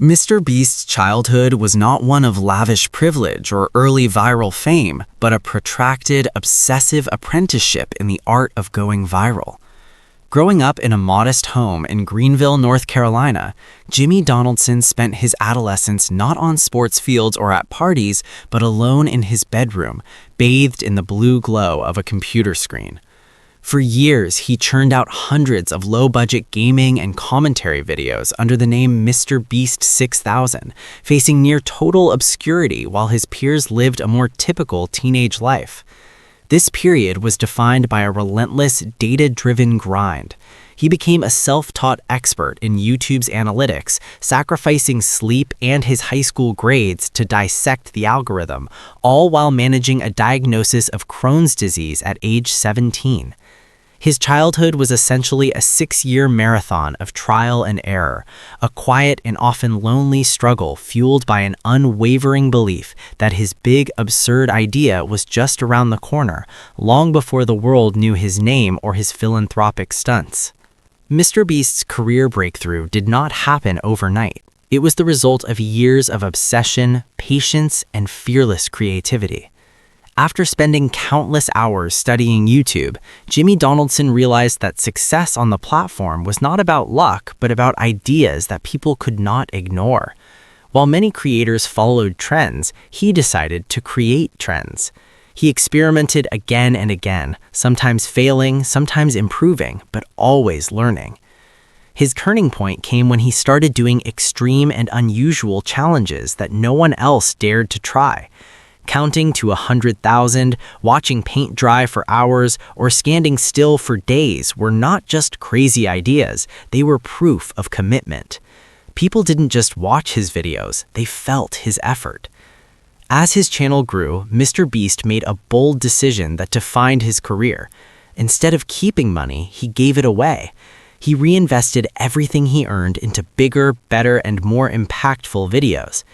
Mr. Beast's childhood was not one of lavish privilege or early viral fame, but a protracted, obsessive apprenticeship in the art of going viral. Growing up in a modest home in Greenville, North Carolina, Jimmy Donaldson spent his adolescence not on sports fields or at parties, but alone in his bedroom, bathed in the blue glow of a computer screen. For years, he churned out hundreds of low-budget gaming and commentary videos under the name MrBeast 6000, facing near total obscurity while his peers lived a more typical teenage life. This period was defined by a relentless, data-driven grind. He became a self-taught expert in YouTube's analytics, sacrificing sleep and his high school grades to dissect the algorithm, all while managing a diagnosis of Crohn's disease at age 17. His childhood was essentially a 6-year marathon of trial and error, a quiet and often lonely struggle fueled by an unwavering belief that his big, absurd idea was just around the corner, long before the world knew his name or his philanthropic stunts. MrBeast's career breakthrough did not happen overnight. It was the result of years of obsession, patience, and fearless creativity. After spending countless hours studying YouTube, Jimmy Donaldson realized that success on the platform was not about luck, but about ideas that people could not ignore. While many creators followed trends, he decided to create trends. He experimented again and again, sometimes failing, sometimes improving, but always learning. His turning point came when he started doing extreme and unusual challenges that no one else dared to try. Counting to 100,000, watching paint dry for hours, or standing still for days were not just crazy ideas, they were proof of commitment. People didn't just watch his videos, they felt his effort. As his channel grew, MrBeast made a bold decision that defined his career. Instead of keeping money, he gave it away. He reinvested everything he earned into bigger, better, and more impactful videos.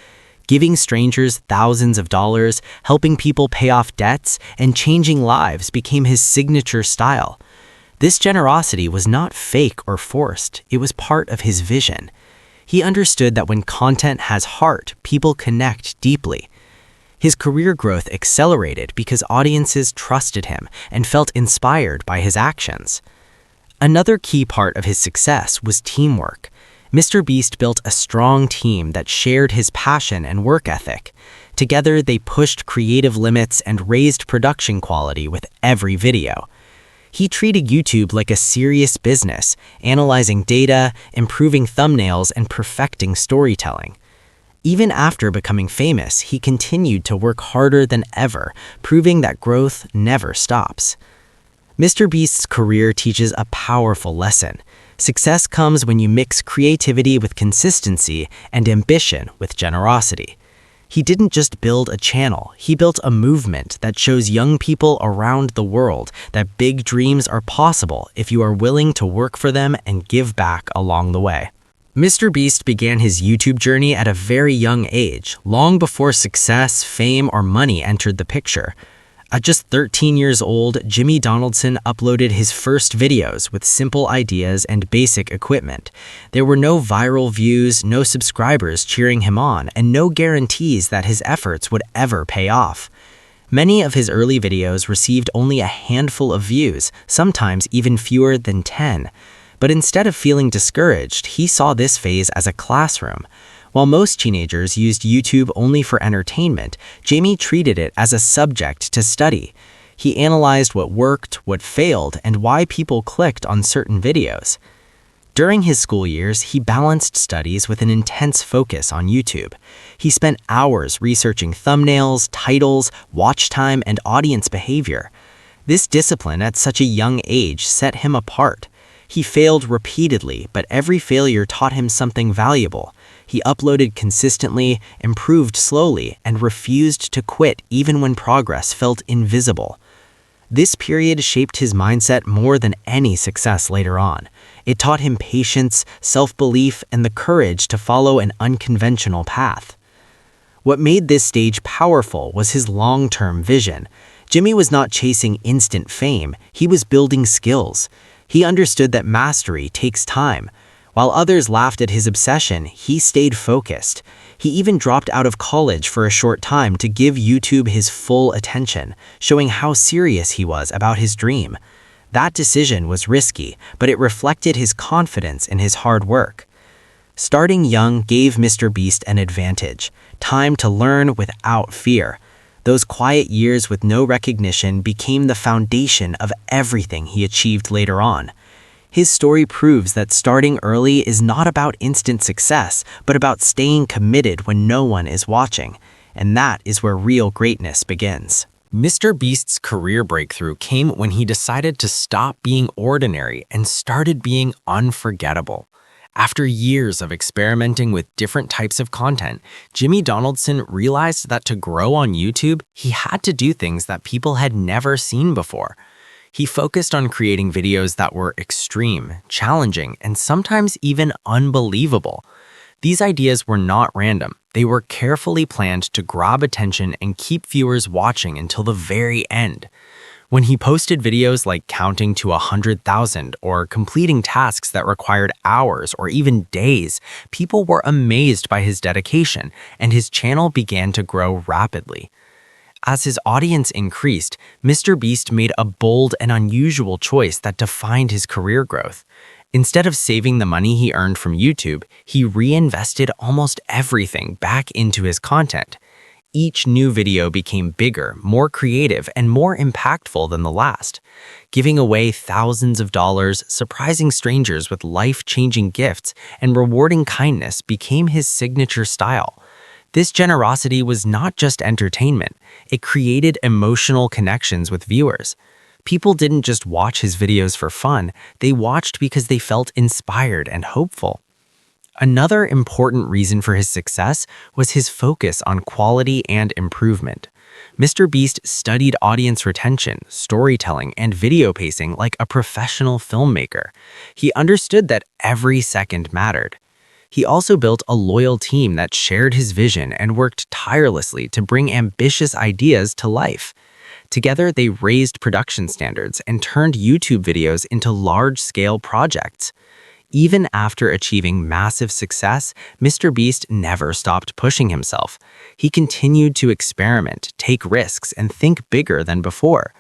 Giving strangers thousands of dollars, helping people pay off debts, and changing lives became his signature style. This generosity was not fake or forced, it was part of his vision. He understood that when content has heart, people connect deeply. His career growth accelerated because audiences trusted him and felt inspired by his actions. Another key part of his success was teamwork. MrBeast built a strong team that shared his passion and work ethic. Together, they pushed creative limits and raised production quality with every video. He treated YouTube like a serious business, analyzing data, improving thumbnails, and perfecting storytelling. Even after becoming famous, he continued to work harder than ever, proving that growth never stops. MrBeast's career teaches a powerful lesson. Success comes when you mix creativity with consistency and ambition with generosity. He didn't just build a channel, he built a movement that shows young people around the world that big dreams are possible if you are willing to work for them and give back along the way. MrBeast began his YouTube journey at a very young age, long before success, fame, or money entered the picture. At just 13 years old, Jimmy Donaldson uploaded his first videos with simple ideas and basic equipment. There were no viral views, no subscribers cheering him on, and no guarantees that his efforts would ever pay off. Many of his early videos received only a handful of views, sometimes even fewer than 10. But instead of feeling discouraged, he saw this phase as a classroom. While most teenagers used YouTube only for entertainment, Jimmy treated it as a subject to study. He analyzed what worked, what failed, and why people clicked on certain videos. During his school years, he balanced studies with an intense focus on YouTube. He spent hours researching thumbnails, titles, watch time, and audience behavior. This discipline at such a young age set him apart. He failed repeatedly, but every failure taught him something valuable. He uploaded consistently, improved slowly, and refused to quit even when progress felt invisible. This period shaped his mindset more than any success later on. It taught him patience, self-belief, and the courage to follow an unconventional path. What made this stage powerful was his long-term vision. Jimmy was not chasing instant fame, he was building skills. He understood that mastery takes time. While others laughed at his obsession, he stayed focused. He even dropped out of college for a short time to give YouTube his full attention, showing how serious he was about his dream. That decision was risky, but it reflected his confidence in his hard work. Starting young gave MrBeast an advantage, time to learn without fear. Those quiet years with no recognition became the foundation of everything he achieved later on. His story proves that starting early is not about instant success, but about staying committed when no one is watching. And that is where real greatness begins. MrBeast's career breakthrough came when he decided to stop being ordinary and started being unforgettable. After years of experimenting with different types of content, Jimmy Donaldson realized that to grow on YouTube, he had to do things that people had never seen before. He focused on creating videos that were extreme, challenging, and sometimes even unbelievable. These ideas were not random. They were carefully planned to grab attention and keep viewers watching until the very end. When he posted videos like counting to 100,000 or completing tasks that required hours or even days, people were amazed by his dedication, and his channel began to grow rapidly. As his audience increased, MrBeast made a bold and unusual choice that defined his career growth. Instead of saving the money he earned from YouTube, he reinvested almost everything back into his content. Each new video became bigger, more creative, and more impactful than the last. Giving away thousands of dollars, surprising strangers with life-changing gifts, and rewarding kindness became his signature style. This generosity was not just entertainment, it created emotional connections with viewers. People didn't just watch his videos for fun, they watched because they felt inspired and hopeful. Another important reason for his success was his focus on quality and improvement. MrBeast studied audience retention, storytelling, and video pacing like a professional filmmaker. He understood that every second mattered. He also built a loyal team that shared his vision and worked tirelessly to bring ambitious ideas to life. Together, they raised production standards and turned YouTube videos into large-scale projects. Even after achieving massive success, MrBeast never stopped pushing himself. He continued to experiment, take risks, and think bigger than before.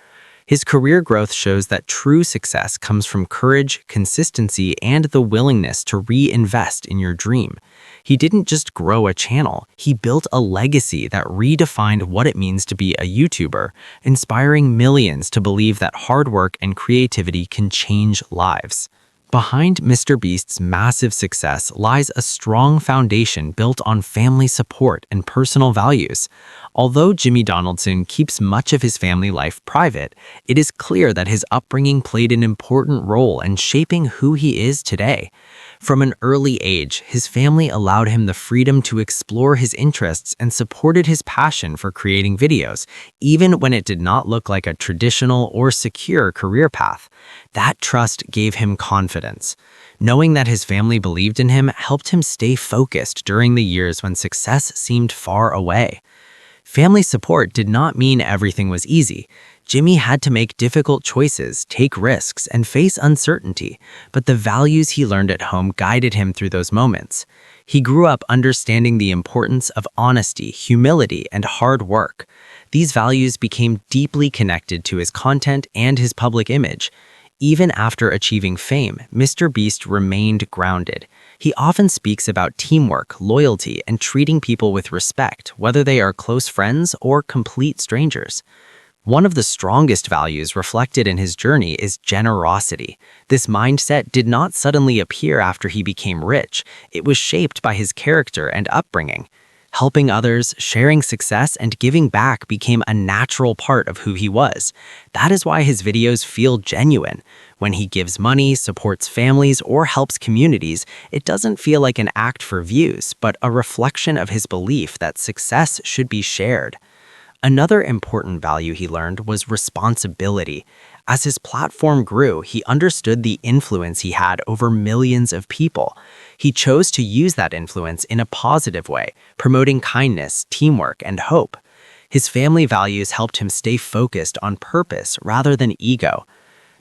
His career growth shows that true success comes from courage, consistency, and the willingness to reinvest in your dream. He didn't just grow a channel, he built a legacy that redefined what it means to be a YouTuber, inspiring millions to believe that hard work and creativity can change lives. Behind MrBeast's massive success lies a strong foundation built on family support and personal values. Although Jimmy Donaldson keeps much of his family life private, it is clear that his upbringing played an important role in shaping who he is today. From an early age, his family allowed him the freedom to explore his interests and supported his passion for creating videos, even when it did not look like a traditional or secure career path. That trust gave him confidence. Knowing that his family believed in him helped him stay focused during the years when success seemed far away. Family support did not mean everything was easy. Jimmy had to make difficult choices, take risks, and face uncertainty, but the values he learned at home guided him through those moments. He grew up understanding the importance of honesty, humility, and hard work. These values became deeply connected to his content and his public image. Even after achieving fame, MrBeast remained grounded. He often speaks about teamwork, loyalty, and treating people with respect, whether they are close friends or complete strangers. One of the strongest values reflected in his journey is generosity. This mindset did not suddenly appear after he became rich. It was shaped by his character and upbringing. Helping others, sharing success, and giving back became a natural part of who he was. That is why his videos feel genuine. When he gives money, supports families, or helps communities, it doesn't feel like an act for views, but a reflection of his belief that success should be shared. Another important value he learned was responsibility. As his platform grew, he understood the influence he had over millions of people. He chose to use that influence in a positive way, promoting kindness, teamwork, and hope. His family values helped him stay focused on purpose rather than ego.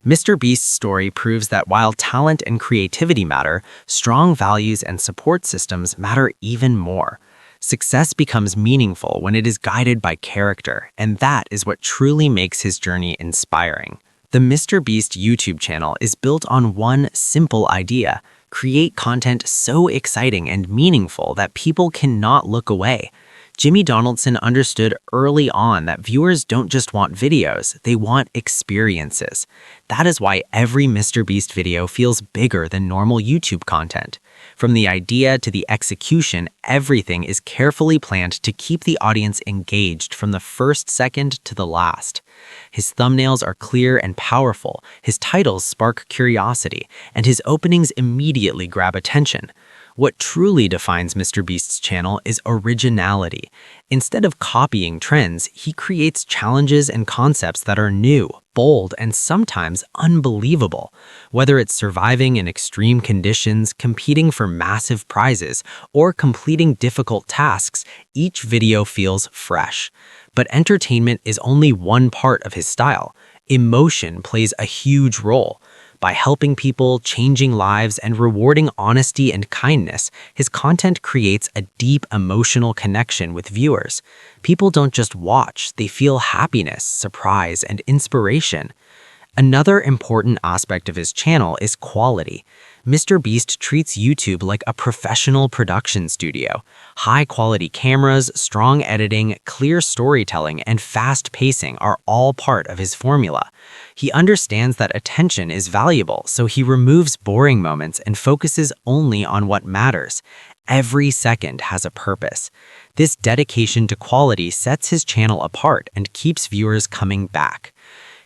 MrBeast's story proves that while talent and creativity matter, strong values and support systems matter even more. Success becomes meaningful when it is guided by character, and that is what truly makes his journey inspiring. The MrBeast YouTube channel is built on one simple idea: create content so exciting and meaningful that people cannot look away. Jimmy Donaldson understood early on that viewers don't just want videos, they want experiences. That is why every MrBeast video feels bigger than normal YouTube content. From the idea to the execution, everything is carefully planned to keep the audience engaged from the first second to the last. His thumbnails are clear and powerful, his titles spark curiosity, and his openings immediately grab attention. What truly defines MrBeast's channel is originality. Instead of copying trends, he creates challenges and concepts that are new, bold, and sometimes unbelievable. Whether it's surviving in extreme conditions, competing for massive prizes, or completing difficult tasks, each video feels fresh. But entertainment is only one part of his style. Emotion plays a huge role. By helping people, changing lives, and rewarding honesty and kindness, his content creates a deep emotional connection with viewers. People don't just watch, they feel happiness, surprise, and inspiration. Another important aspect of his channel is quality. MrBeast treats YouTube like a professional production studio. High-quality cameras, strong editing, clear storytelling, and fast pacing are all part of his formula. He understands that attention is valuable, so he removes boring moments and focuses only on what matters. Every second has a purpose. This dedication to quality sets his channel apart and keeps viewers coming back.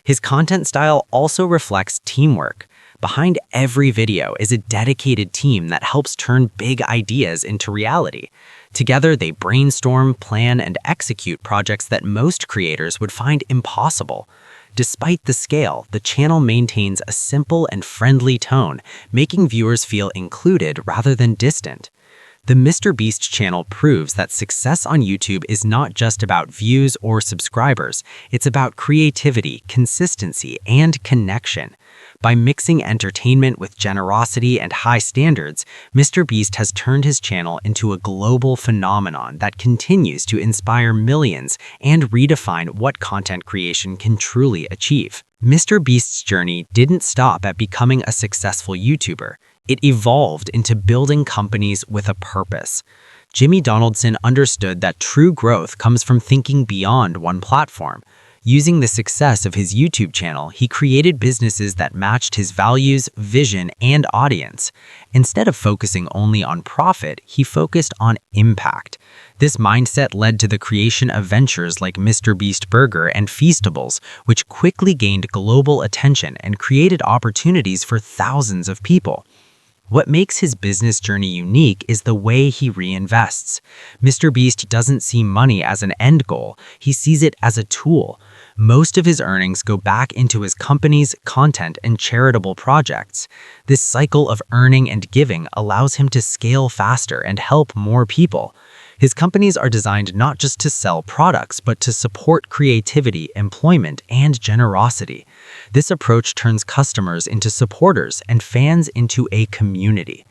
His content style also reflects teamwork. Behind every video is a dedicated team that helps turn big ideas into reality. Together, they brainstorm, plan, and execute projects that most creators would find impossible. Despite the scale, the channel maintains a simple and friendly tone, making viewers feel included rather than distant. The MrBeast channel proves that success on YouTube is not just about views or subscribers, it's about creativity, consistency, and connection. By mixing entertainment with generosity and high standards, MrBeast has turned his channel into a global phenomenon that continues to inspire millions and redefine what content creation can truly achieve. MrBeast's journey didn't stop at becoming a successful YouTuber. It evolved into building companies with a purpose. Jimmy Donaldson understood that true growth comes from thinking beyond one platform. Using the success of his YouTube channel, he created businesses that matched his values, vision, and audience. Instead of focusing only on profit, he focused on impact. This mindset led to the creation of ventures like MrBeast Burger and Feastables, which quickly gained global attention and created opportunities for thousands of people. What makes his business journey unique is the way he reinvests. MrBeast doesn't see money as an end goal, he sees it as a tool. Most of his earnings go back into his company's content and charitable projects. This cycle of earning and giving allows him to scale faster and help more people. His companies are designed not just to sell products, but to support creativity, employment, and generosity. This approach turns customers into supporters and fans into a community.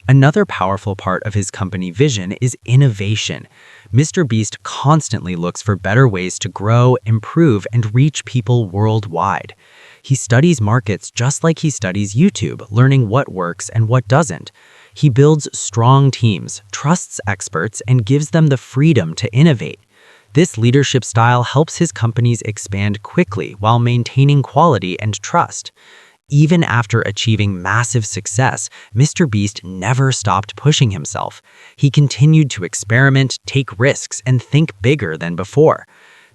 Another powerful part of his company vision is innovation. MrBeast constantly looks for better ways to grow, improve, and reach people worldwide. He studies markets just like he studies YouTube, learning what works and what doesn't. He builds strong teams, trusts experts, and gives them the freedom to innovate. This leadership style helps his companies expand quickly while maintaining quality and trust. Even after achieving massive success, MrBeast never stopped pushing himself. He continued to experiment, take risks, and think bigger than before.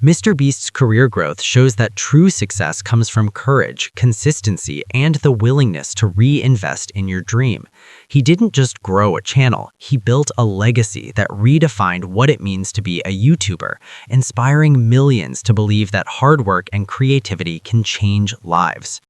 MrBeast's career growth shows that true success comes from courage, consistency, and the willingness to reinvest in your dream. He didn't just grow a channel, he built a legacy that redefined what it means to be a YouTuber, inspiring millions to believe that hard work and creativity can change lives.